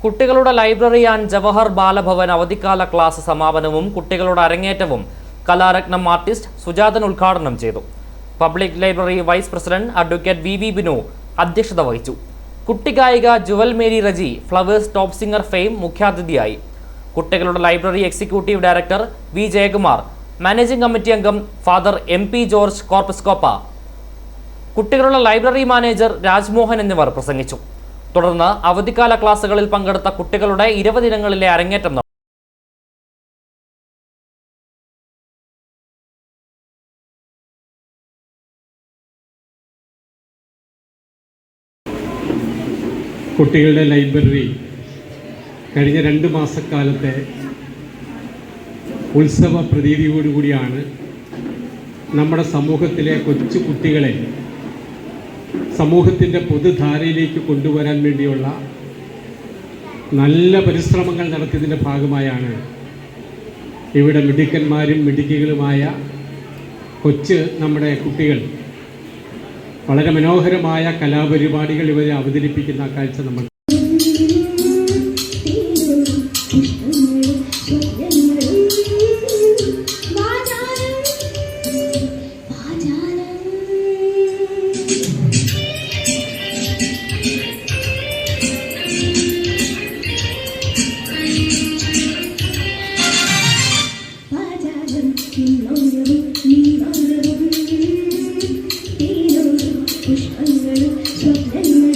കുട്ടികളുടെ library and Jawahar Balabhavan അവധിക്കാല class സമാപനവും കുട്ടികളുടെ അരങ്ങേറ്റവും കലാരത്നം ആർട്ടിസ്റ്റ് സുജാതൻ ഉദ്ഘാടനം ചെയ്തു. Public library vice president advocate V Binu അധ്യക്ഷത വഹിച്ചു. കുട്ടിഗായിക Jewel Mary Reji Flowers top singer fame മുഖ്യാതിഥിയായി. കുട്ടികളുടെ library executive director V Jayakumar, managing committee അംഗം ഫാദർ MP ജോർജ് കോർപ്പസ്കോപ്പ, കുട്ടികളുടെ ലൈബ്രറി മാനേജർ രാജ്മോഹൻ എന്നിവർ പ്രസംഗിച്ചു. തുടർന്ന് അവധിക്കാല ക്ലാസുകളിൽ പങ്കെടുത്ത കുട്ടികളുടെ 20 ഇനങ്ങളിലെ അരങ്ങേറ്റം നടന്നു. കുട്ടികളുടെ ലൈബ്രറി കഴിഞ്ഞ 2 മാസക്കാലത്തെ ഉത്സവ പ്രതീതിയോടുകൂടിയാണ് നമ്മുടെ സമൂഹത്തിലെ കൊച്ചു കുട്ടികളെ സമൂഹത്തിൻ്റെ പൊതുധാരയിലേക്ക് കൊണ്ടുവരാൻ വേണ്ടിയുള്ള നല്ല പരിശ്രമങ്ങൾ നടത്തിയതിൻ്റെ ഭാഗമായാണ് ഇവിടെ മിടുക്കന്മാരും മിടുക്കികളുമായ നമ്മുടെ കുട്ടികൾ വളരെ മനോഹരമായ കലാപരിപാടികൾ ഇവരെ അവതരിപ്പിക്കുന്ന കാഴ്ച നമ്മൾ പുഷ്പങ്ങളും